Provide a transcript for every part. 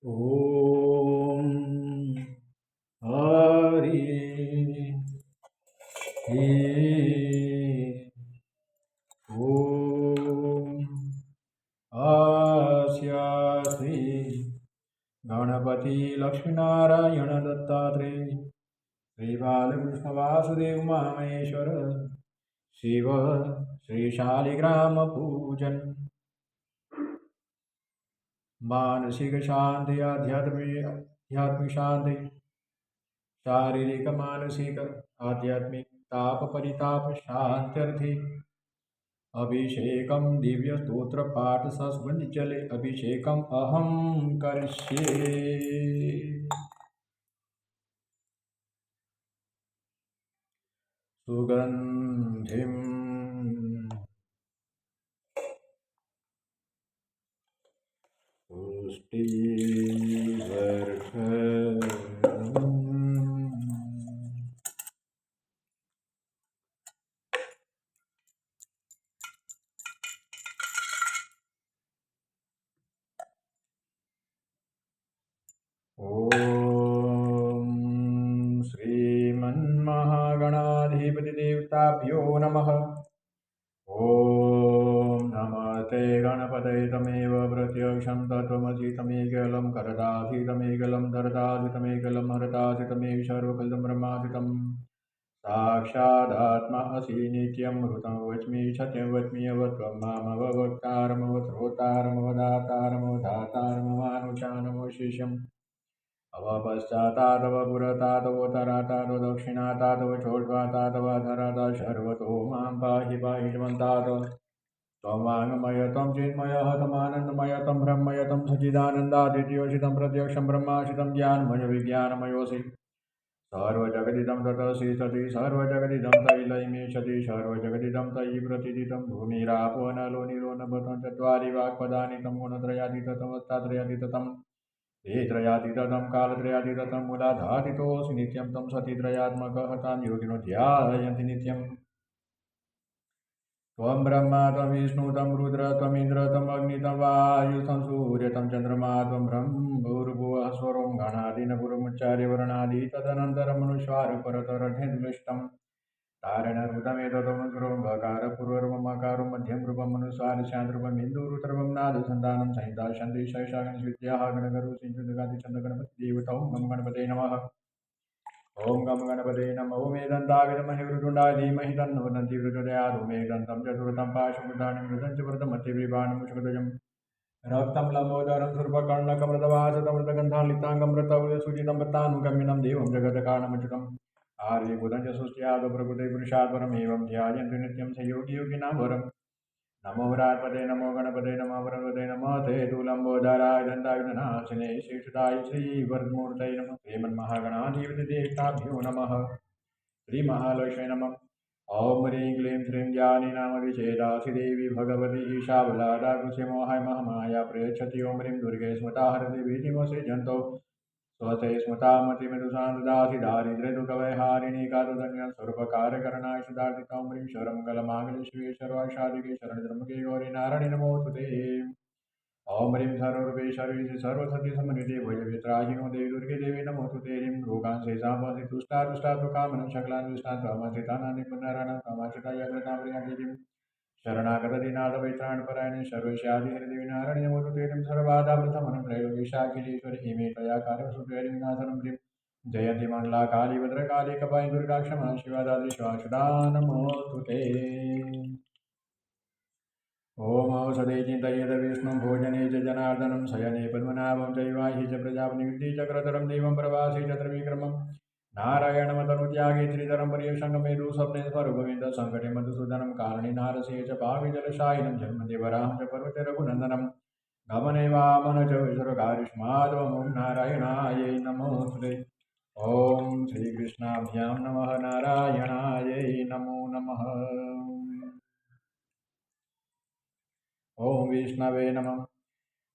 ॐ हरि ॐ अस्य श्री गणपति लक्ष्मीनारायण दत्तात्रेय श्री बालकृष्ण वासुदेव महामहेश्वर शिव श्री शालिग्राम पूजन मानसिक शांति आध्यात्मिक शांति शारीरिक मानसिक आध्यात्मिक ताप परिताप शांत्यर्थे अभिषेकं दिव्य स्तोत्र पाठ सस्वंद जले अभिषेकम अहम करिष्ये। सुगंधिम पुष्टिवर्धनम् ॐ श्रीमन्महागणाधिपतिदेवताभ्यो नमः। ॐ नमस्ते गणपतये तमेव प्रत्यक्षं तत्त्वमसि तमेकलं करदासि तमेकलं धरतासि तमेकलं हरतासि तमेव सर्वकलं ब्रह्मासि तं साक्षादात्मा असि नित्यं ऋतं वच्मि सत्यं वच्मि अवत्वं मामवक्तारमवधरोतारमवधातारमवधातारमवानुचानमवशिष्यम् अवपश्चातादव पुरतादव तरातादव दक्षिणातादव चोर्ध्वातादव धराता शर्वतो मां पाहि पाहि ध्वन्तात त्वं वाङ्मय त्वं चिन्मयः त्वमानन्दमय त्वं ब्रह्मय त्वं सच्चिदानन्दादित्योषितं प्रत्यक्षं ब्रह्माशितं ज्ञानमय विज्ञानमयोऽसि सर्वजगदिदं ततसि सति सर्वजगदिदं तैलयमीशति सर्वजगदिदं तयि प्रतिदितं भूमिरापो नलो निरो नभतं चत्वारि वाक्पदानि तं गुणत्रयातीततमस्तात्रयातीतम् त्रयातीतं कालत्रयातीतं मूलाधातितोऽसि नित्यं तं सतित्रयात्मकः तां योगिनो ध्यायन्ति नित्यम् त्वं ब्रह्मा त्वं विष्णु तं रुद्र त्वमिन्द्र त्वमग्नि तं वायु तं सूर्य तं चन्द्रमा त्वं ब्रह्मभूर्भुवः स्वरों गणादीन गुरुमुच्चार्य वर्णादि तदनन्तरं मनुष्वार परतरठेन्दुलिष्टम् तारणरुदमेतदोऽनुसृङ्गकार पूर्वरूपमकारो मध्यं रूपं मनुस्वार शान्तरूपम् इन्दुरुद्रवं नादसन्तानं संहिता शन्ति शैशागणविद्याः गणगरु सिञ्चुदगादिचन्द्रगणपतिदेवतौ गं गणपते नमः। ॐ गं गणपते नमः। ॐ एदन्ताय विद्महे वक्रतुण्डाय धीमहि तन्नो दन्ति प्रचोदयात्। ॐ एकदन्तं चतुर्थं पाशमुदानं मृदं च वरदमतिविबाणमुष्कध्वजम् रक्तं लम्बोदरं सुरपकर्णकमृतवासतं मृतगन्धालिप्ताङ्गं मृतौजसुजितं वृत्तानुगम्यनं देवं जगत्कारणमच्युतम् आर्यभूतं च सृष्ट्यादौ प्रकृते पुरुषात्परमेवं ध्यायन्तु नित्यं स योगी योगिनां वरम् नमो व्राट्पते नमो गणपते नमो वरपते नमो ते तुलम्बोदराय दन्तायुधनाशिने शेषदाय श्रीवरदमूर्तये नमः। श्रीमन्महागणाधिपतिदेवताभ्यो नमः। श्रीमहालक्ष्मी नमः। ॐ ह्रीं क्लीं श्रीं ज्ञानी नामविचेदासि देवी भगवती शाबलादा कुसुमोहाय महामाया प्रयच्छति। ॐ ह्रीं दुर्गे स्मृता हरति भीतिमोसृजन्तौ स्वस्ते स्मृतामतिमृदुसान्ददासि दारिद्र्यदुःखभयहारिणि कातुदन्यं स्वरूपकार्यकरणाय सुधार्थितां ह्रीं शरमङ्गलमाङ्गल्ये शिवे सर्वासादिके शरणधर्मके गौरी नारायणि नमोऽस्तु ते। ॐ ह्रीं सर्वरूपे सर्वेषु सर्वसति समन्विते भयवित्राहिनो देवी दुर्गे देवी नमोऽस्तु ते। ह्रीं रोगान् शेषां तुष्टा तुष्टा कामनं सकलान् विष्टान् त्वमाश्रितानानि पुनराणां त्वमाश्रिता यज्ञतां प्रियं शरणागतदीनाथपरित्राणपरायणे सर्वस्यादिहृदि नारायणि नमोऽस्तु ते। सर्वबाधाप्रशमनं त्रैलोक्यशाखिलेश्वरि हिमे त्वया कार्यसुत्वरिं ह्रीं जयन्ति मङ्गला काली भद्रकाली कपालि दुर्गा क्षमा शिवा दात्री स्वासुदा नमोऽस्तु ते। ॐ औषधे चिन्तयेत विष्णुं भोजने च जनार्दनं शयने पद्मनाभं चैवाहि च प्रजापतिं चक्रधरं देवं प्रवासी च त्रिविक्रमं नारायणमतनुत्यागे श्रीधरं पर्यसङ्गमे दुःस्वप्ने स्वरूपमिन्द्र सङ्कटे मधुसूदनं कारणे नारसे च पाविजलशायिनं जन्मदेवरां च पर्वते रघुनन्दनं गमने वामन च विसर्गायुष्मादवमुं नारायणायै नमोऽस्तुते। ॐ श्रीकृष्णाभ्यां नमः नारायणायै नमो नमः। ॐ विष्णवे नमः।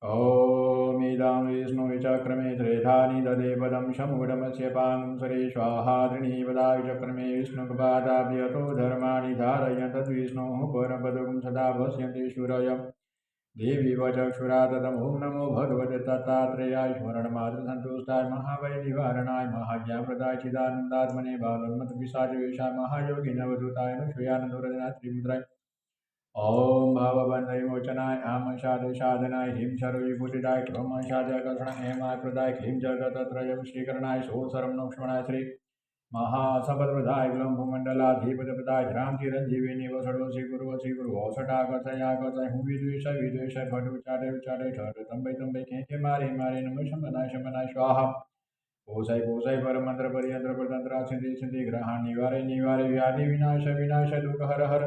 ॐ इदं विष्णुचक्रमे त्रेधानि ददे पदं शमूढमस्य पां सरे स्वाहात्रिणीपदाय चक्रमे विष्णुकपादाभ्यतो धर्माणि धारयन् तद्विष्णोः परपदं सदा पश्यन्ति शूरय देवी वचक्षुरा ततम ओं नमो भगवते दत्तात्रेयाय स्मरणमात्रसन्तुष्टाय महाभय निवारणाय महाज्ञाप्रदाय चिदानन्दात्मने बालोन्मत्तपिशाचवेशाय महायोगिनवधूताय नुष्यानन्दोरजनाय त्रिमुद्राय ओम भवबन्धविमोचनाय आमशादसाधनाय ह्रीं सर्वविभूतिदाय क्रोमशादकर्षण हेमाय प्रदाय ह्रीं जगतत्रय श्रीकरणाय सोऽसरं नक्षणाय श्री महासपदप्रदाय ग्लम्भुमण्डलाधिपतिप्रदाय ध्रान्तिरञ्जीविनी वसडोऽसि गुरु औषटाकर्षयाकर्षय हुं विद्वेष विद्वेष भट उच्चारे उच्चारे ठट तंबै तंबै खेखे मारे मारे नमः शमनाय शमनाय स्वाहा कोसै कोसै परमंत्र परियंत्र परतंत्र सिद्धि सिद्धि ग्रहण निवारे निवारे व्याधि विनाश विनाश दुख हर हर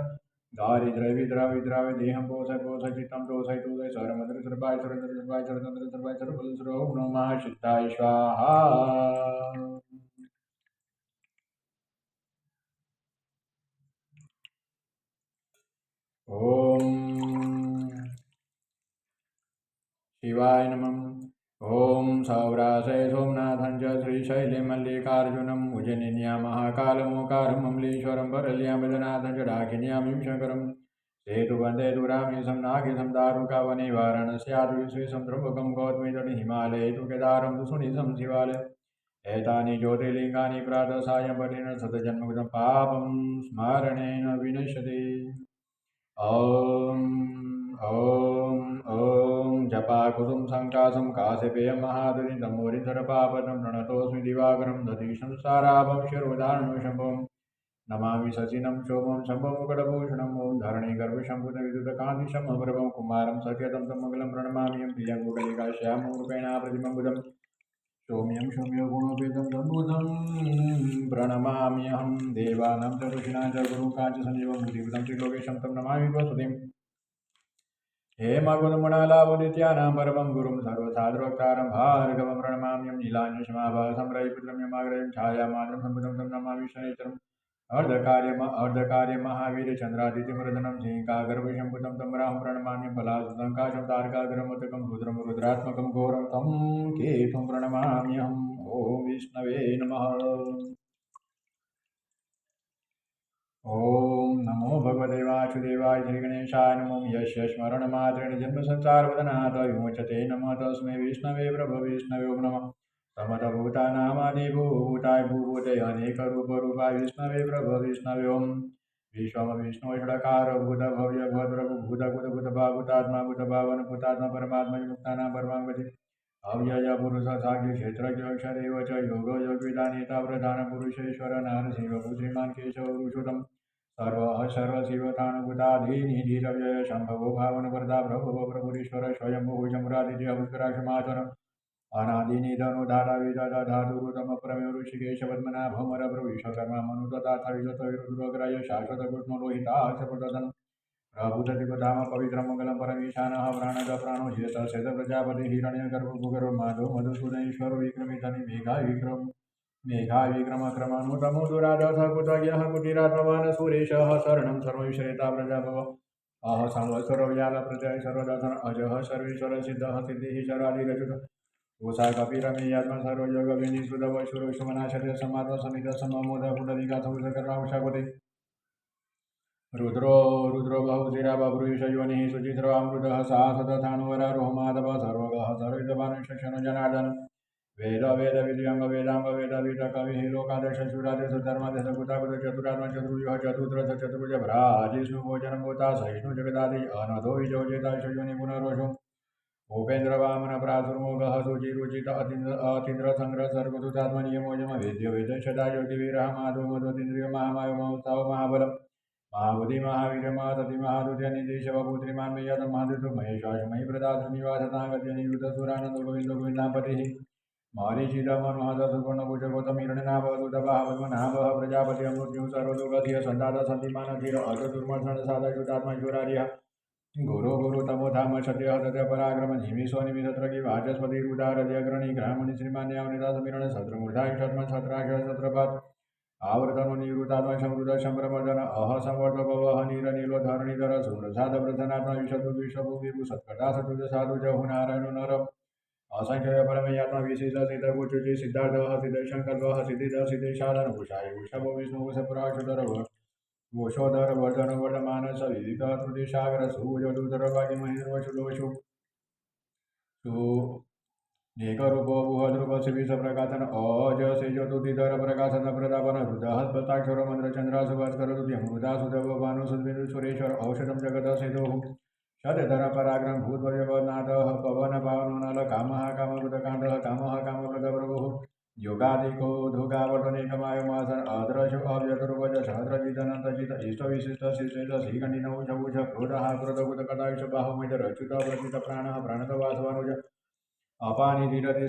दारिद्र्य विद्रा विद्रा देहं पोषय पोषय चित्तं तोषय तोषय सर्वमंत्र सर्वाय सर्वतंत्र सर्वाय सर्वतंत्र सर्वाय सर्वबल सर्व ओम नमः शिवाय स्वाहा। ओम शिवाय नमः। ओम सौराशय सोमनाथं च श्रीशैलमल्लिकार्जुनं उज्जयिन्यां महाकालमोकारं ममलेश्वरं परल्यां वदनाथं च डाकिन्यां शङ्करं सेतुवन्दे दुरामीशं नागेशं दारुकावने वाराणस्याद्विश्वेशं ध्रुवकं गौतमीतटे हिमालये तु केदारं तु सुनिशं शिवालय एतानि ज्योतिर्लिङ्गानि प्रातः सायं पठेन शतजन्मकृतं पापं स्मरणेन विनश्यति। ॐ ॐ ॐ जपाकुसुम सङ्कासं काश्यपेयं महादुरितं मुरिधरपापदं प्रणतोऽस्मि दिवाकरं दधीशं साराभं शिरोधारणं शम्भुं नमामि शशिनं शोभं शम्भुमुकुटभूषणं ॐ धरणीगर्भशम्भुतविद्युतकान्तिशं अप्रभं कुमारं सत्यतं तं मङ्गलं प्रणमाम्यं प्रियं कुकलिकाश्यामं रूपेणा प्रतिमं सौम्यं सौम्य गुणोपेतं तद्भुतं प्रणमाम्यहं देवानां च ऋषीणां च गुरुं काञ्च सञ्जीवं बुद्धिभूतं त्रिलोकेशं तं नमामि वसुदेवं हेमकुलमुणालावदित्यानां परमं गुरुं सर्वसाधुवक्तारं भार्गवं प्रणमाम्यं नीलाञ्जनसमाभासं रविपुत्रं यमाग्रजं छायामात्रं सम्भुतं तं नमामि शनैश्चरम् अर्धकार्यमहावीरचन्द्रादित्यमृदनं सिंहिकागर्भशम्भुतं तं राहं प्रणमाम्यं फलासुतं तारकाग्रमतकं रुद्रं रुद्रात्मकं घोरं तं केतुं प्रणमाम्यहम् ॐ विष्णवे नमः। ॐ नमो भगवते वासुदेवाय श्रीगणेशाय नमो यस्य स्मरणमात्रेण जन्मसंसारवदनात् विमुच्यते नमः तस्मै विष्णवे प्रभो विष्णवे नमः समतभूतानामादिभूताय भूभूते अनेकरूपरूपाय विष्णवे प्रभ विष्णवे ओं विश्वम विष्णु षडकार भूत भव्य भद्रभु भूत भूत भूत भावुतात्मा भूत भावन भूतात्मा परमात्मा मुक्तानां परमागति अव्यय पुरुष साक्षी क्षेत्रज्ञ अक्षरेव च योग योगिदानेता प्रधान पुरुषेश्वर नारसिंह श्रीमान् केशव पुरुषोत्तम सर्व सर्वशिवतानुभूताधीनिधिरव्यय शम्भवो भावन वरदा प्रभव प्रभुरीश्वर स्वयंभुः जमुरादित्य पुष्कराक्षमाचर अनादिनिधनुधारा विदधातुरुतम प्रमेय ऋषिकेशपद्मनाभमर विश्वकर्मा मनुतथाविरुद्रोग्राय शाश्वत कृष्ण लोहिताक्षप्रदन् प्रभुतदिवधाम पवित्रं मङ्गलं परमीशानः प्राणद प्राणो ज्येष्ठश्वेत प्रजापति हिरण्यगर्भभुगर्भ माधव मधुसूदनेश्वर विक्रमितनि मेघाय विक्रमक्रमानुतमो दुरादथ कुतज्ञः कुटिरात्मवान् सुरेशः शरणं सर्वविश्रेता प्रजाभव अह संवत्सरव्याल प्रजय सर्वदर्शन अजः सर्वेश्वर सिद्धः सिद्धिः चरादिरजुत गोसाय कपिरमेयात्मा सर्वयोग विनिसुद वैश्वरविश्वमनाशते समात्मा समित सममोद पुंडलिका संवृतकर्मावशापते रुद्रो रुद्रो बहुशिरा बभ्रूष योनिः सुचित्रवामृतः साहसतथानुवरा रोमादव सर्वगः सर्विदभानुशक्षण जनार्दन वेद वेद विद्यांग वेदांग वेद विद कविः लोकादर्श शूरादर्श धर्मादर्श कुताकुत चतुरात्मा चतुर्युह चतुर्थ चतुर्भुज भ्राजिष्णु भोजनं भूता सहिष्णु जगदादि अनधो विजोजेता शयोनि पुनरोषो उपेन्द्र वामन प्रासुर्मोघः सुचिरुचित अतीन्द्र संग्रह सर्वदूतात्मनियमोजम वेद्य वेद सदा योगिवीरः माधव मधुतीन्द्रिय महामाय महोत्सव महाबलम् महाबुद्धि महावीर महासति महादुर्य निदेशवपुत्रिमान् मेयत महादुर्दु महेश्वाशमयि प्रदासुनिवासतागत्य निवृत सुरानंद गोविंद गोविन्दापतिः मारीचिद मनोहद सुवर्णभुज गौतम हिरण्यनाभ सुतभाः पद्मनाभः प्रजापति अमृत्युः सर्वदुर्गधिः सन्तात सन्तिमान धीर अज दुर्मर्शन साधा युतात्मा ईश्वरार्यः गुरु गुरु तमो धाम सत्य सत्य पराक्रम निमि स्वनिमि सत्रकी वाचस्पति रुदारद्यग्रणी ग्रामणि श्रीमान्यावनिता समीरण सत्रमूर्धाय शत्म छत्राक्ष सत्रपद आवर्तनो निवृतात्मा समृद्ध शम्प्रमर्दन अह संवर्त भवः नीर नीलो धरणीधर सुप्रसाद प्रसन्नात्मा विशदु विश्वभु विभु सत्कटा सतुज साधु जहु नारायण नर असंख्य परमयात्मा विशिष्ट सिद्ध कुचुचि सिद्धार्थ सिद्ध शंकल्प सिद्धिद सिद्धेशादन कुशाय वृषभ विष्णु सपुराशुधर वोषोधर वर्धन वर्धमान सविदित त्रुटिसागर सूर्योदुदर वाग्य महेंद्र वशुलोशु नेकरूप बुहद्रुप शिविष प्रकाशन अज सेजोदुदिधर प्रकाशन प्रतापन हृदहस्पताक्षर मंत्र चंद्र सुभास्कर तुद्य मृदा सुदेव भानु सुद्विदु सुरेश्वर औषधम जगत सेतु शतधर पराक्रम भूतवर्यनाथ पवन पावन नल काम कामकृतकांत काम कामकृत प्रभु योगादिको धुगावर्तनेकमायमासन अद्रशु अव्यतरूपज सहद्रजितनन्तजित इष्ट विशिष्ट शिष्ट श्रीखण्डिनौ शौच क्रोधः क्रोधकुतकटायुष बाहुमैदर अच्युत प्रचित प्राणः प्रणत वासवानुज अपानिधिरति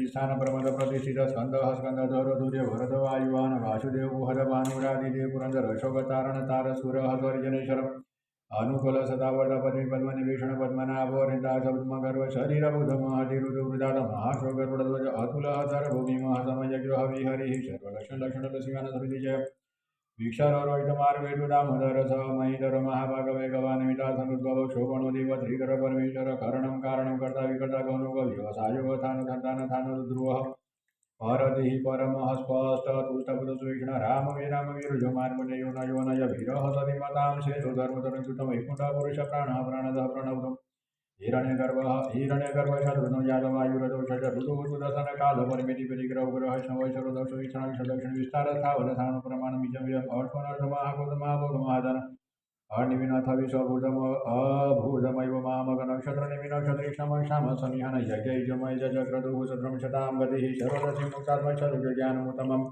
स्थान प्रमद प्रतिष्ठित स्कंदः स्कंदधर दूर्य भरत वायुवान वासुदेव बुहद भानुरादिदेव पुरंदर अशोक तारण तार सुरः स्वरिजनेश्वर अनुकूल सदावर्त पद्मी पद्मनिभीषण पद्मनाभोरिता सद्मगर्भ शरीर बुध महतिरुद्रुदात महाशोगरुडध्वज अतुल सर्वभूमि महसमयग्रह विहरिः सर्वलक्षण लक्षण लक्ष्मीवान समितिजय वीक्षर रोहित मार्गेतु दामोदर स महीधर महाभाग वेगवान वितासनुद्भव शोभणोदेव श्रीकर परमेश्वर करणं कारणं कर्ता विकर्ता गौनुग व्यवसायो थान संतान थान ध्रुवः परदिहि परमः स्पष्ट तुष्टपुरुषवीक्षण रामवीर जोमार्मुनयो नयोनय वीरः सतिमतां शेषो धर्मधनुच्युतं वैकुण्ठ पुरुष प्राणः प्राणदः प्रणवतम् हिरण्यगर्भ शत्रुघ्नो जातवायुरदोषज ऋतुदसन काल परिमिति परिग्रह ग्रह शवैश्वर दक्ष वीक्षण दक्षिण विस्तार स्थावर स्थान प्रमाण बीजम अर्पणर्थ महाभूत महाभोग महाधन अनिविनाथ विश्वभूतम अभूतमैव मामग नक्षत्र निमिन नक्षत्री क्षम क्षम समिहन यज्ञ जमय जक्रदुः सत्रम शतां गतिः सर्वदसि मुक्तात्म शतुर्य ज्ञानमुत्तमम्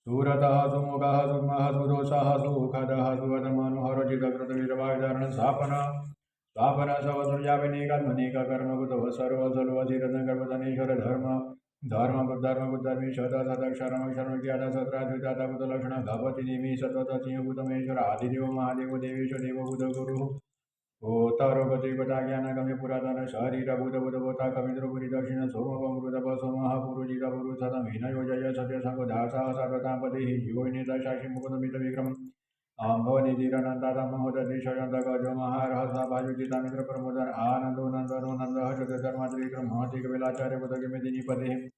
सूरतः सुमुखः सुग्मः सुदोषः सुखदः सुवदमनुहरजितकृतवीरवायुधारण स्थापन सवसुर्याभिनेकात्मनेक कर्मकृतः सर्वसर्वधिरगर्भधनेश्वर धर्म शत शतक्षरम शरणज्ञाता सत्राद्विताता बुधलक्षण गपति निमि सत्वतसिंहभूतमेश्वर आदिदेव महादेव देवेश देवभूत गुरुः ओतरोगतिगता ज्ञानगम्य पुरातन शरीरभूतभूतभूता कविन्द्रपुरी दक्षिण सोमपमृतप सोमः पुरुजित पुरुषतम हिनयो जय सत्यसङ्गो दासः सर्वतापतिः जीवो नेता साक्षी मुकुन्दमित विक्रम अम्भोनिधिरनन्दाता महोदधिशयन्त गजो महारहसाभायुजितामित्र प्रमोदन आनन्दो नन्दनो नन्दः चतुर्धर्मात्रिक्रम महतिकविलाचार्य बुधगिमिदिनिपतिः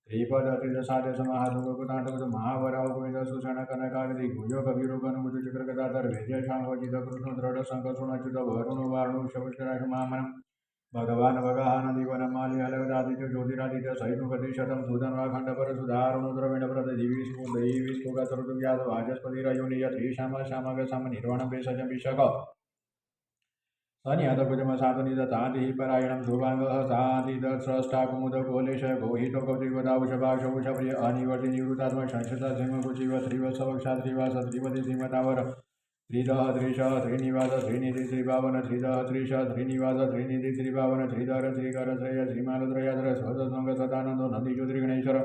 श्रीपदतिदसाद्य समाहासुगुतान्तुगुत महावराव गोविन्द सुषण कनकाविधि गुजो कविरो गणमुजु चित्रकदाधर वेद्य शाम्भोजित कृष्ण दृढ शङ्कसुणच्युत वरुणो वारुणो शवष्कराशु मामनम् भगवान् भगहानदिवनमालि हलवदादित्य ज्योतिरादित्य सहिष्णुपति शतं सुधन्वाखण्डपर सुधारुणो द्रविण प्रद दिविस्फुगसरुदुर्याद वाचस्पतिरयोनियत श्याम निर्वाणं भेषजं विशक सनिहतभुजम सातुनिदतातिः परायणं शुभाङ्गः सातिदस्रष्टा कुमुदकोलेशय गोहितो कौतिकदावुषभाषौषप्रिय अनिवर्ति निवृत्तात्मक संस्कृत सिंहकुचिव श्रीवत्सवक्षा श्रीवास श्रीपति श्रीमतावर श्रीदः श्रीश श्रीनिवास श्रीनिधि श्रीभावन श्रीदः श्रीश श्रीनिवास श्रीनिधि श्रीभावन श्रीधर श्रीकर श्रेय श्रीमालत्रयाधर स्वतसंग सदानंदो नंदीज्योतिर्गणेश्वर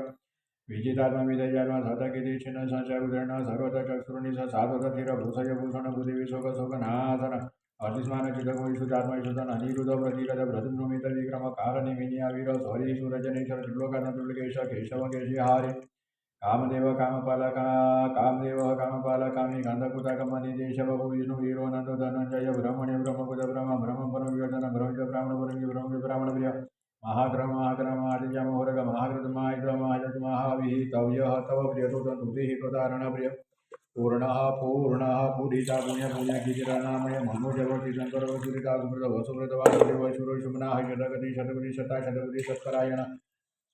विजितात्मा विजयात्मा सतकीर्ति छिन्न संशय उदर्ण सर्वत चक्षुर्निश साधुतीर भूषय भूषण भूदेवी शोक शोकनाशन अर्तिस्मान चिदगोषुतात्मा ईशुतन अनिरुद्ध प्रतिरथ भ्रतुमित विक्रम कालनिमिनीवीर सौरी सूरजनेश्वर त्रिलोकानंदुलकेश केशव केशिहारि कामदेव कामपालकामी गंधकुतकमणि देशबहु विष्णु वीरो नंदो धनंजय ब्रह्मण्य ब्रह्मकुद ब्रह्म ब्रह्म परम विवर्धन ब्रह्म ब्राह्मण परम ब्रह्म ब्राह्मण प्रिय महाक्रम आदित्य मोहरग महाकृत महायुध महाजत महाविहितव्य तव प्रिय तुतिः तुतारण प्रिय पूर्णः पूरिता पुण्य कीर्तिरनामय मनोजवती शंकर वसुरिता सुमृत वसुमृत वासुदेव शुरो शुम्नाः शतगति शतपति शताशतपति सत्परायण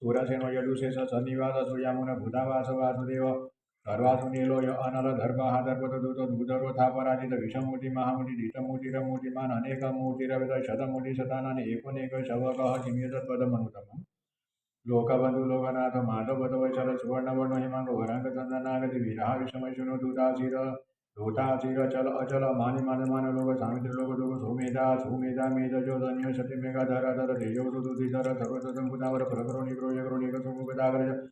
सूरसेनो यदुशेष सन्निवास सुयामुन भूतावास वासुदेव सर्वासु नीलोय अनल दर्पः दर्पतदूत भूधर्वथापराजित विषमूर्ति महामूर्ति धीतमूर्तिरमूर्तिमान् अनेकमूर्तिरविद शतमूर्ति शतानन एकोनेक शवकः किमियतत्पदमनुतमम् लोकबंधु लोकनाथ माधव वैचल सुवर्णवर्ण हिमांग वरांग चंदनागति विराह विषमशुनो दूताशीर चल अचल मानि मान लोक सामित्र लोक दुख सुमेधा मेधजो धन्य शति मेघाधर धर तेजो सुधुधर सर्वसंकुतावर प्रकरो निग्रोह सुमुखदाग्रज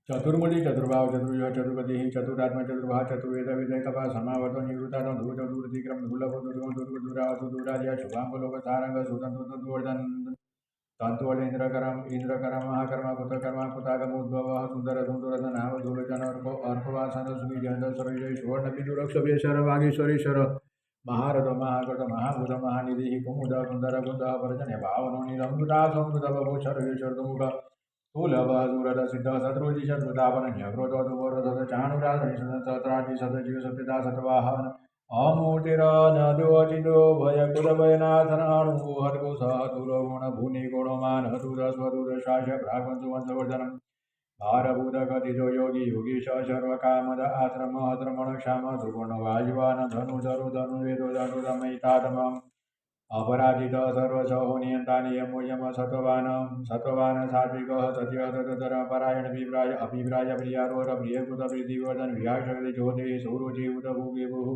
चतुर्मुखी चतुर्भाव चतुर्युह चतुर्पति चतुरात्मा चतुर्भा चतुर्वेद विदय कपा समावर्त निवृत्ता धूत दूरतिक्रम दुर्लभ दुर्गम दुर्गुरावसु दुरार्य शुभांग लोक सारंग सुतंतुवर्धन तंतुवल इंद्रकरम महाकर्मा कुतागमुद्भव सुंदर सुंदरनाम धूलचन अर्कवासन सुविजयंत सरोजय सुवर्ण विदुरक्षर वागीश्वरीश्वर महारथ महाकृत महाभूत महानिधि कुमुद कुंदर कुंद परजन्य भावनो निरमृता संकृत बभू शरवेश्वर मुख स्थूलभः सुरथ सिद्धः शत्रुजि शत्रुतापनन्यक्रोधोदुवरोधः चाणुराधनि सतत्राटि सतजीव सत्यता सतवाहन अमूर्तिरानद्योचितो भयकुलभयनाथन अणुहर्गुसहतुलो गुणभूनि गुणमान हतुरस्वरुदशास्य प्राग्वंशुवंशवर्धनम् भारभूतगतितो योगी योगीश सर्वकामद आश्रमः क्षाम सुवर्णवायुवान धनुधरु धनुर्वेदो धनुरमयितातमम् अपराजितः सर्वशो नियन्ता नियमो यम सत्त्वान् सात्विकः सत्यः तदधर्मपरायण विव्राय अभिप्राय प्रियारोर प्रियकृत प्रीतिवर्धन विहारशक्ति ज्योतिः सुरुचिभूत भूविभुः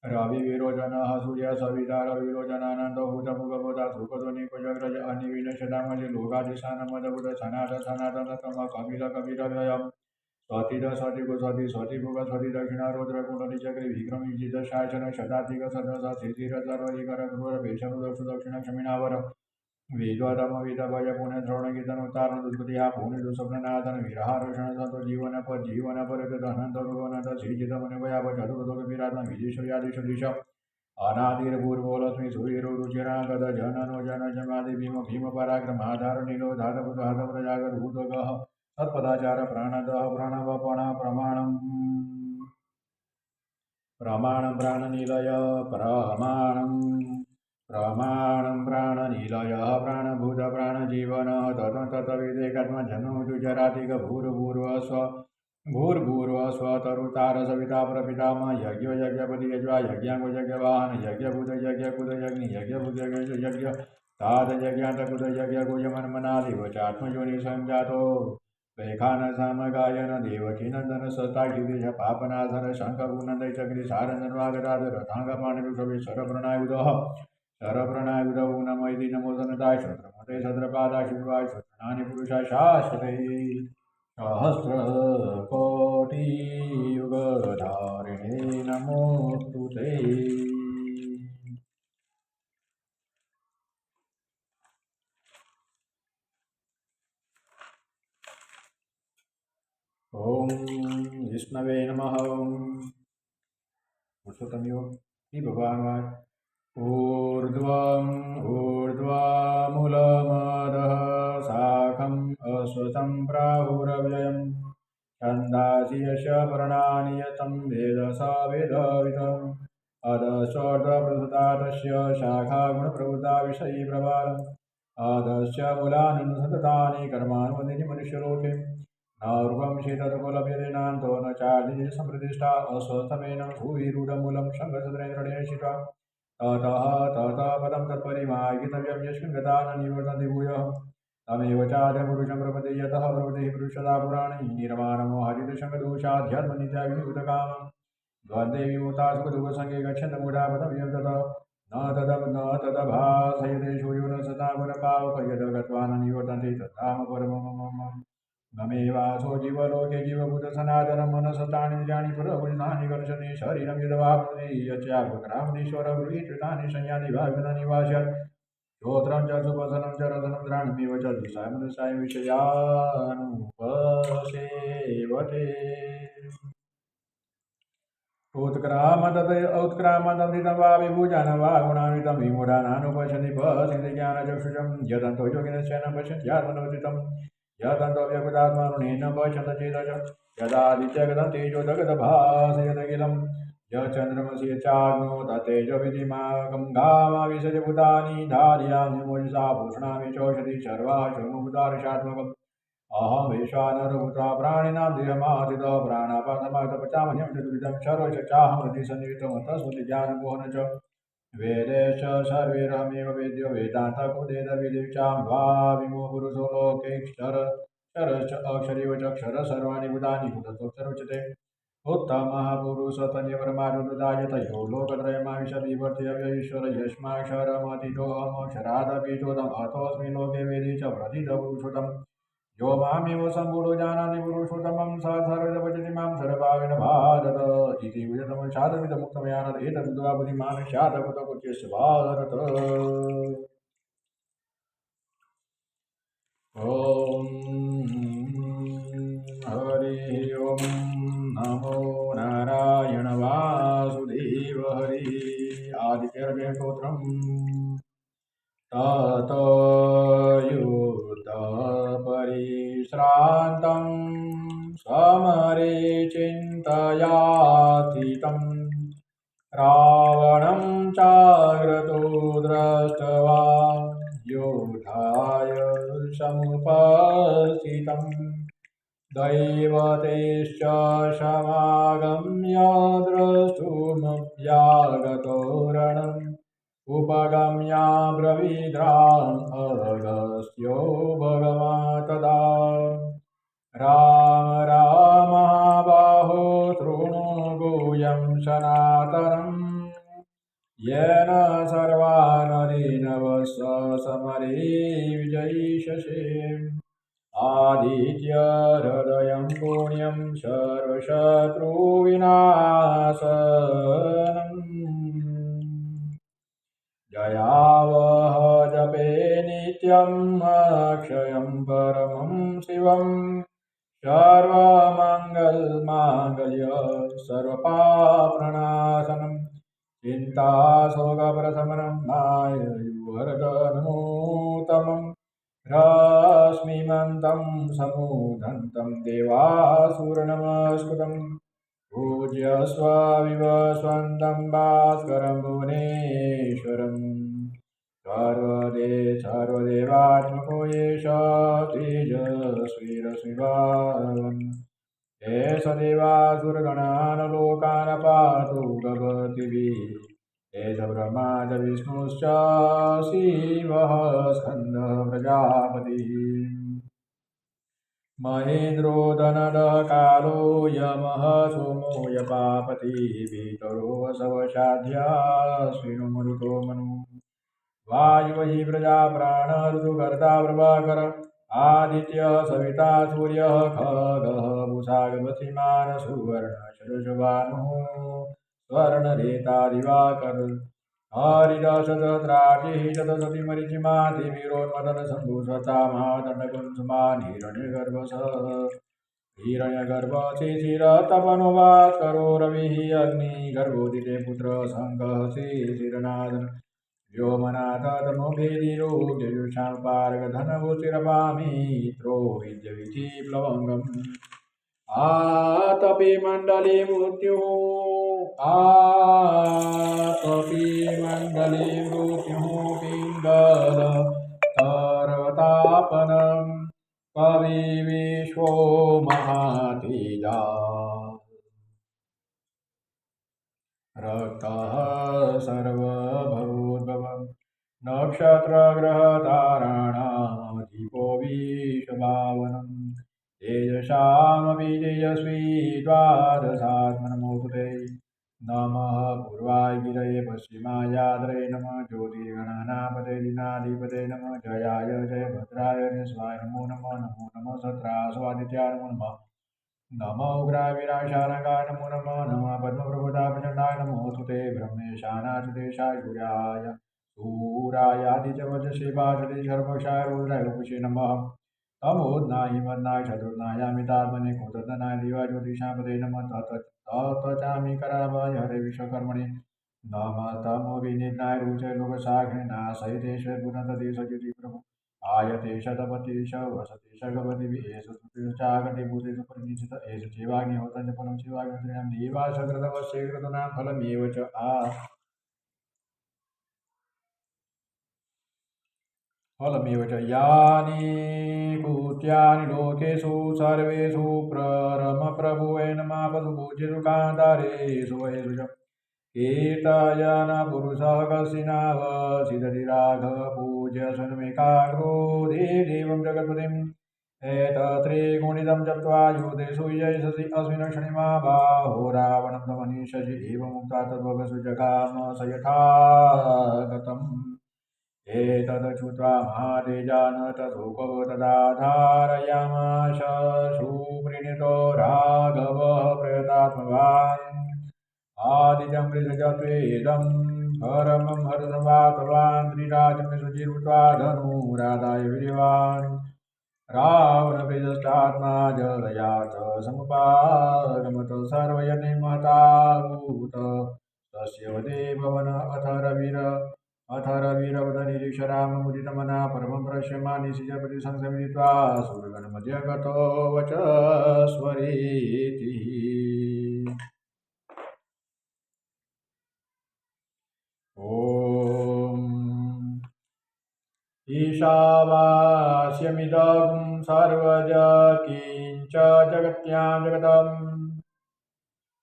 रविविरोचनः सूर्य सविता रविरोचनानन्दो भूतमुखबोधा सुखध्वनिकुजग्रज अनिविनशतामसि लोकाधिशानमदभूत सनातन कपिल कपिलव्ययम् स्वातिद स्वातिगो स्वाति स्वातिभुग स्वाति दक्षिणा रुद्र कुंडली चक्री विक्रमी जित शासन शताधिक सदस सिद्धिर सर्वधिकर क्रूर भेषणुदक्षु दक्षिण क्षमिणावर वेदवतम वेद भय पुण्य श्रवण कीर्तन उतारण दुष्कृतिया पुण्य दुस्वप्ननाथन विरहारोषण संतो जीवन पर अनंत रुवनत श्रीजित मन भया चतुर्दोग विराटन विजेश्वर्यादिश दिश अनादिर्भूर्वो लक्ष्मी सूर्यो रुचिरागत जननो जन जमादि भीम पराक्रम आधार नीलो धातपुत हत प्रजागर भूतगः तत्पदाचार प्राणदः प्रणवपण प्रमाणं प्राणनिलय प्रमाणं प्राणनिलयः प्राणभूत प्राणजीवन तत्तविदेकत्मजन्मजुजरातिक भूर्भुवस्व तरुतार सविता प्रपितामह यज्ञो यज्ञपति यज्वा यज्ञांगो यज्ञवाहन यज्ञभूत यज्ञकुत यज्ञ यज्ञभूत यज्ञ तात यज्ञातकुत यज्ञ गुजमन्मनादिव चात्मयोनि स्वयं जातो वैखान सामगायन देवकी नंदन सताक्षिदेश पापनाथर शंखगुनंद चक्री सारंगवागराध रथांगपाणिरुषभि शरप्रणायुधौ नमैति नमोदनताय शत्रमते शत्रपादाशिवाय शत्रनानि पुरुषा शाश्वते सहस्रकोटियुगधारिणे नमोऽस्तु ते। ओम विष्णवे नमः। पुरुषोत्तम योग ही भगवान वाच ऊर्ध्वमूलमदः शाखम् अश्वत्थं प्राहुरव्ययम् छन्दांसि यस्य पर्णानि यतं वेद स वेदवित् अधश्चोर्ध्वप्रसृता तस्य शाखा गुणप्रभुता विषयी प्रबालम् अधश्च मूलानि सततानि कर्मानुवदिनि मनुष्यलोके नौर्वं शीतत्कुलभ्यते नान्तो न चार्दिनि सम्प्रतिष्ठा अस्वस्थमेन भुवि रूढमूलं शङ्खसुतरेन्द्रणेन शित्वा ततः पदं तत्परिमार्गितव्यं यस्मिन् गता न निवर्तन्ति भूयः तमेव चाद्यपुरुषं प्रपदे यतः प्रवृत्तिः पुरुषदा पुराणे निर्माणमोहादितशङ्खदोषाध्यात्मनित्याविभूतकामं द्वन्द्वे विमुक्ता सुखदुःखसङ्गे गच्छन्तमूढा पदव्यं ततः न तदभासयते सूर्यो न सदा गुणपावक यद गत्वा न निवर्तन्ते तद्धाम परमम् ममेवासो जीवलोके जीवभूत सनातनं मनसतानीन्द्रियाणि पुरगुणानि कर्षति शरीरं यद्वाप्नोति यच्चाग्रामनीश्वर गृहीतानि संयाति भाविनानि वास्यत् श्रोत्रं च सुवसनं च रसनं घ्राणमेव च दिशाय मनुष्याय विषयानुपसेवते उत्क्रामदमृतं वा विभुजानं वा गुणान्वितं विमूढानानुपश्यन्ति पश्यन्ति ज्ञानचक्षुषं यदन्तो योगिनश्च न पश्यन्ति आत्मनोदितं यतन्तव्यकृतात्मरुणेन पश्यन्त चेदश यदादित्यगतं तेजो जगदभासयदखिलं यचन्द्रमसि चाग्नो तत्तेजोविधिमाकं गामाविशति भूतानि धारयामि मोजसा भूषणामि चौषधि सर्वाश्वमुदार्शात्मकम् अहं वैश्वानरभूता प्राणिनां देहमादितः प्राणापानमागतपचामन्यं चतुर्विधं सर्वश्चाहं हृदि सन्निहितं तस्मत् ज्ञानमोहन च वेदेश सर्वैरहमेव वेद्यो वेदान्तकुदेदविदिचां द्वाविमो पुरुषो लोकेक्षरश्च अक्षरेव चक्षर सर्वाणि भूतानि भूतोऽक्षरोच्यते उत्तमः पुरुषतन्यपरमात्मदायत यो लोकत्रयमाविशविवर्त्यव्य ईश्वर यस्माक्षरमतीतोऽहमक्षरादपीठोदम् अतोऽस्मि लोके वेदे च प्रथितपुरुषोत्तम यो मामेव सम्पूर्णो जानाति पुरुषोत्तमं स सर्वदा मां सर्वभावेन भारत इति विदतं शास्त्रविदमुक्तमयानद एतद्वा बुद्धिमान् स्यात् कुतकुच्यस्य भारत। ॐ हरि ओं नमो नारायण वासुदेव हरि आदित्यर्गोत्रम् ततयुतपरि उत्थाय समुपस्थितम् दैवतेश्च समागम्य द्रष्टुमभ्यागतो रणम् उपगम्य ब्रवीद्राम् अगस्त्यो भगवान् तदा राम राम महाबाहो शृणु गुह्यं सनातनम् येन सर्वा नरीनवस्य समरे विजयिष्यसे आदित्य हृदयं पुण्यं सर्वशत्रुविनाशनम् जयावह जपे नित्यम् अक्षयं परमं शिवम् सर्वमङ्गलमाङ्गल्य सर्वपापप्रणाशनम् चिन्ताशोकप्रशमनं आयुर्वर्धनोत्तमम् रश्मिमन्तं समूढन्तं देवासुरनमस्कृतम् पूज्यस्व विवस्वन्तं भास्करं भुवनेश्वरम् सर्वदेवात्मको येष तेजस्वीरशिवान् एष देवासुरगणान् लोकान् पातु गगतिभिः एष ब्रह्मा च विष्णुश्च शिवः स्कन्दः प्रजापतिः महेन्द्रो दनदः कालो यमः सोमो यपापतिः पितरो वसवशाध्याश्विनो मरुतो मनु वायुः हि प्रजा प्राण ऋतुकर्ता प्रभाकर आदित्यः सविता सूर्यः खगः भूषागवसीमान् सुवर्णशरशभानुः स्वर्णरेता दिवाकर हरिदशसहस्रार्चिः शतसति मरीचिमातिवीरोन्मदनशम्भुस्वता महादण्डकुंसुमान् हिरण्यगर्भ शिशिरतपनो भास्करो रविः अग्निगर्भोदिते पुत्र शङ्खः शिशिरनादन व्योमनाथ तमोभेदिरोग्ययुषां पारगधनभूतिरपामित्रो विद्यविधिप्लवङ्गम् आतपि मण्डले मृत्युः पिङ्गलतरतापनं कवि विश्वो महातेजा रक्तः सर्वभूद्भवम् नक्षत्रग्रहताराणामधिपो विश्वभावनम् तेजसामपि तेजस्वी द्वादशात्मनमोऽस्तु ते नमः पूर्वाय गिरये पश्चिमायाद्रये नमः ज्योतिर्गणानापते दिनाधिपते नमः जयाय जयभद्राय निस्वाय नमो नमः नमो नमः सत्रास्वादित्याय नमो नमः नमो उग्राय वीराशानकाय नमो नमः नमः पद्मप्रभुताय प्रचण्डाय नमोऽस्तु ते ब्रह्मेशानाच्युतेशाय सूरायादित्यवचसे वाचते सर्वक्षाय रुद्राय वपुषे नमः तमोद्नाहि मद्नाय चतुर्नायामितात्मने कोदनाय दिवा ज्योतिषापते नमः तत्चामि कराभाय हरे विश्वकर्मणे नमः तमो विनिताय रुचे लोकसाक्षिणे नाशयितेश्वर पुनतदेशज्योति प्रभु आयते शतपतिश वसति शगपतिभिः एष सुचागति भूतेषु परिनिश्चित एष जीवाग्निहोत्रं च फलं शिवाग्निहोत्रिणां देवा सकृतवस्य कृतूनां फलमेव च फलमेव च यानि कृत्यानि लोकेषु सर्वेषु प्ररमप्रभुवे नमः पशुपूज्येषु कान्तारेषु वयेषु च कीर्तयन पुरुषः कशिनावसिदति राघव पूज्य स्वयमेकाग्रो देवं जगत्पतिम् एतत्त्रिगुणितं जप्त्वा युधेषु यशसि अस्मिन् क्षणे महाबाहो रावणं दमनिष्यसि एवमुक्त्वा तद्वगसु जगाम स यथा गतम् एतत् श्रुत्वा महातेजान् तथोपव तदा धारयामास सुप्रीणितो राघवः प्रयतात्मवान् आदित्यं वृषजत्वेदं परमं हर्षवातवान् त्रिराजं सुचिर्भूत्वा धनुराधाय वीर्यवान् रावणवृजष्टात्मा जयात समुपागमत सर्वयज्ञे महताभूत तस्य वदे भवन अथ रविरवदनिरीक्ष राममुदितमना परमं पश्यमानि सिजपति संसमित्वा सुरगणमध्ये गतो वचस्वरेति ॐ ईशावास्यमिदं सर्वजकिञ्च जगत्यां जगतम्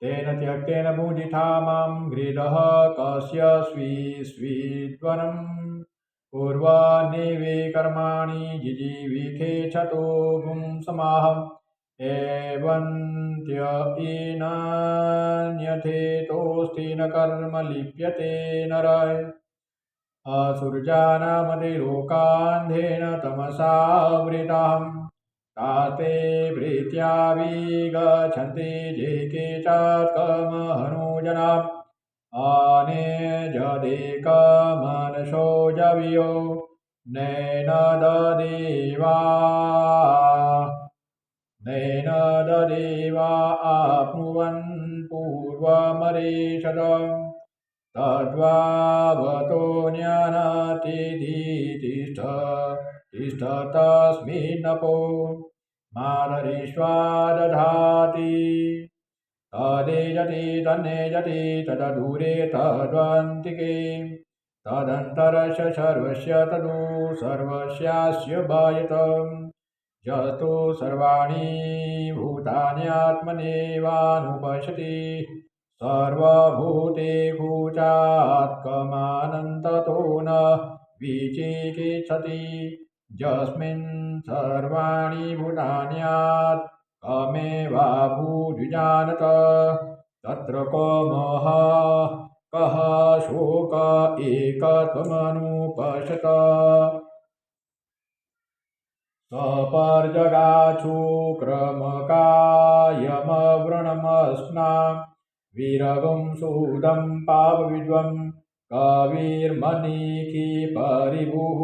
तेन त्यक्तेन भुजिथा मां गृधः कस्य स्वीद्वनम् पूर्वान्नेवे कर्माणि जिजीविषेच्छतो पुंसमाहम् एवन्त्ययेनान्यथेतोऽस्ति न कर्म लिप्यते नरः असुरजानामते लोकान्धेन तमसावृताम् ताते प्रीत्या विगच्छन्ति ये केचित्कर्महनुजना अनेजदेकमनसो जवियो नैन ददेवा आप्नुवन् पूर्वमरीषदम् तद्वावतो तिष्ठतस्मिन्नपो मातरिष्वा दधाति तदेजति तन्नेजति तदूरे तद्वन्तिके तदन्तरस्य सर्वस्य तदु सर्वस्यास्य बायतम् यतो सर्वाणि भूतान्यात्मनेवानुपश्यति सर्वभूतेषु चात्मानन्ततो न विचिकित्सति यस्मिन् सर्वाणि भूतान्यात्मेवाभूद्विजानत तत्र को मोहः कः शोक एकत्वमनुपश्यत सपर्जगाच्छुक्रमकायमवृणमस्ना विरगं सुदं पापविद्वं कविर्मनीखि परिभुः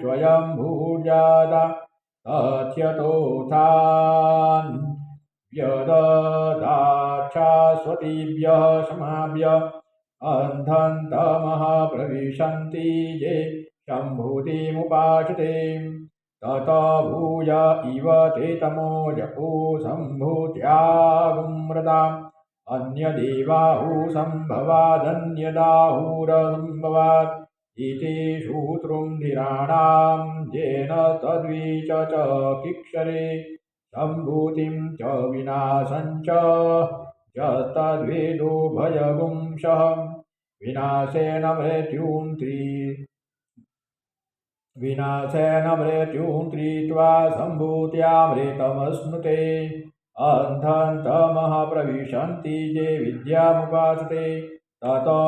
स्वयंभूर्जादा तथ्यतोथान्यददाक्षास्वतीभ्यः समाभ्य अन्धन्तमः प्रविशन्ति ये सम्भूतिमुपाश्रिते तत भूय इव ते तमो जपो सम्भूत्यागुमृताम् अन्यदेवाहु सम्भवादन्यदाहुरसम्भवात् इति श्रोतृन्धिराणां येन तद्विचकिक्षरे सम्भूतिं च विनाशं च यस्तद्वेदो भयगुंसः विनाशेन मृत्युं त्रीत्वा सम्भूत्यामृतमश्नुते अन्धन्तमः प्रविशन्ति ये विद्यामुपासते ततो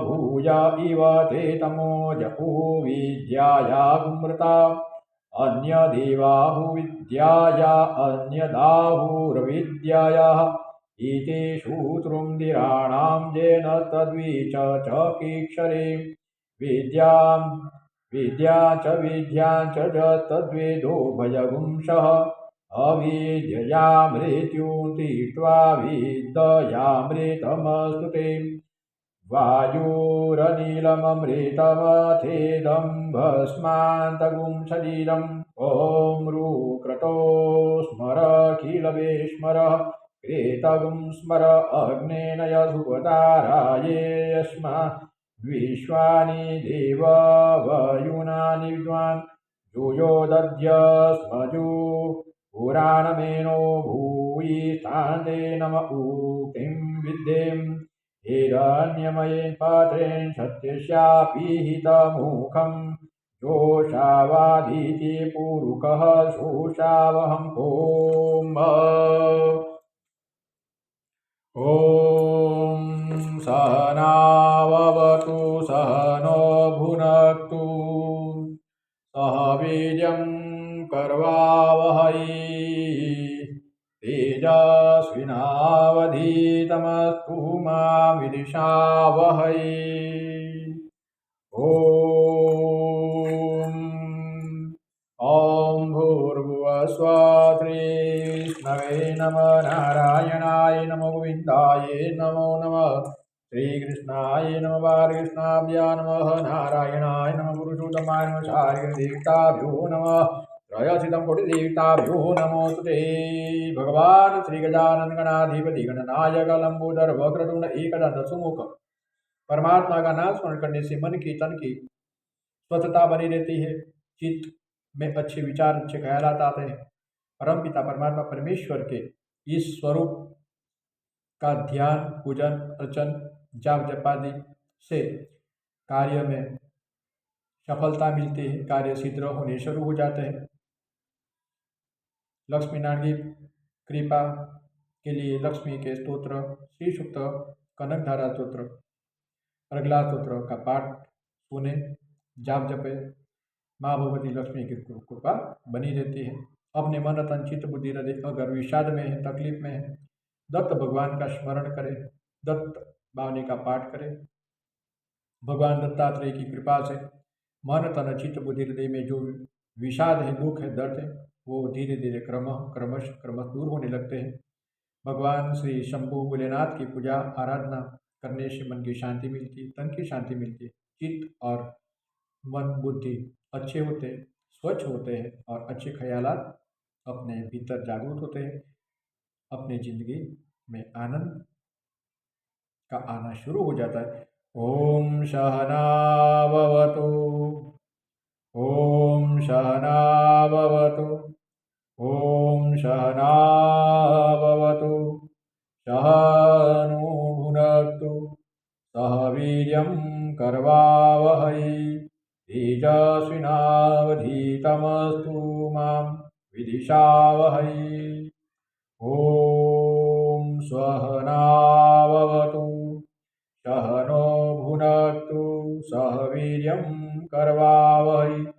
भूय इव ते तमो जपो विद्यायागुमृता अन्यदेवाहुविद्याया अन्यदाहुर्विद्यायाः इति श्रोतृन्धिराणां येन तद्विचकिक्षरे विद्या च तद्वेदो भयगुंसः अविद्यया मृत्युं तीर्त्वा विद्यामृतमस्तुते वायुरनिलममृतमथेदं भस्मान्तगुं शरीरम् ॐ रुक्रतो स्मरखिलवेश्मरः क्रेतगुं स्मर अग्नेनय सुपतारायेऽस्मा विश्वानि देव वयुनानि विद्वान् जूयो दद्य स्मजु पुराणमेनो भूयि स्थान्ते नम उक्तिं विद्येम् हिरण्यमयेन पात्रेण सत्यस्यापीहितमुखं जोषावादीति पूरुकः शोषावहं ॐ सहनावतु सहनो भुनक्तु सह वीर्यं करवावहै तेजस्विनावधीतमस्तु मा विद्विषावहै ॐ भूर्भुवस्वः श्रीकृष्णवे नमः नारायणाय नमो गोविन्दाय नमो नमः श्रीकृष्णाय नमः बालकृष्णाभ्यां नमः नारायणाय नमः पुरुषोत्तमाय नमः शारीरदेवताभ्यो नमः त्रयसितं कोटिदेवताभ्यो नमोस्तुते भगवान श्री गजानन गणाधिपति गणनायक लंबोदर वक्रतुंड एकदंत सुमुख परमात्मा का नाम स्मरण करने से मन की तन की स्वच्छता बनी रहती है। चित्त में अच्छे विचार, अच्छे ख्यालात आते हैं। परम पिता परमात्मा परमेश्वर के इस स्वरूप का ध्यान, पूजन, अर्चन, जाप जपादि से कार्य में सफलता मिलती है, कार्य सिद्ध होने शुरू हो जाते हैं। लक्ष्मी नारायण की कृपा के लिए लक्ष्मी के स्तोत्र, श्री सूक्त, कनकधारा स्तोत्र, प्रगलाद स्तोत्र का पाठ सुने, जाप जपे, माँ भगवती लक्ष्मी की कृपा बनी रहती है। अपने मन तन चित्त बुद्धि हृदय अगर विषाद में है, तकलीफ में है, दत्त भगवान का स्मरण करें, दत्त बावली का पाठ करें। भगवान दत्तात्रेय की कृपा से मन तन चित्त बुद्धि हृदय में जो विषाद है, दुख है, दर्द है, वो धीरे धीरे क्रमश दूर होने लगते हैं। भगवान श्री शंभु भोलेनाथ की पूजा आराधना करने से मन की शांति मिलती है, तन की शांति मिलती है, चित्त और मन बुद्धि अच्छे होते हैं, स्वच्छ होते हैं और अच्छे ख्यालात अपने भीतर जागृत होते हैं। अपने जिंदगी में आनंद का आना शुरू हो जाता है। ओम सहना भवतु, ओम सहना भवतु, ओम सहना भवतु, सहनौ भुनक्तु, सह वीर्यं करवावहै, तेजस्विनावधीतमस्तु मा विद्विषावहै। ओम सहना भवतु, सहनौ भुनक्तु, सह वीर्यं करवावहै,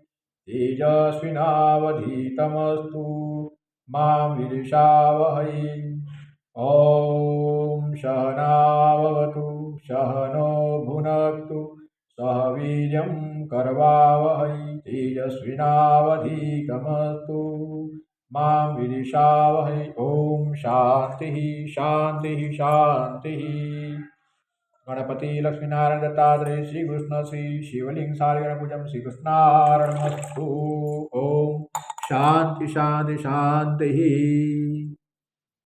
तेजस्विनावधीतमस्तु मा विद्विषावहै। ओम सहना भवतु, सहनौ भुनक्तु, सह वीर्यं करवावहै, तेजस्विनावधीतमस्तु मा विद्विषावहै। ओम शांति शांति शांति। गणपति लक्ष्मीनारायण दत्तात्रेय श्री कृष्ण श्री शिवलिंग सारगण पूजम श्री कृष्णार्पणमस्तु। ओम शांति शांति शांति।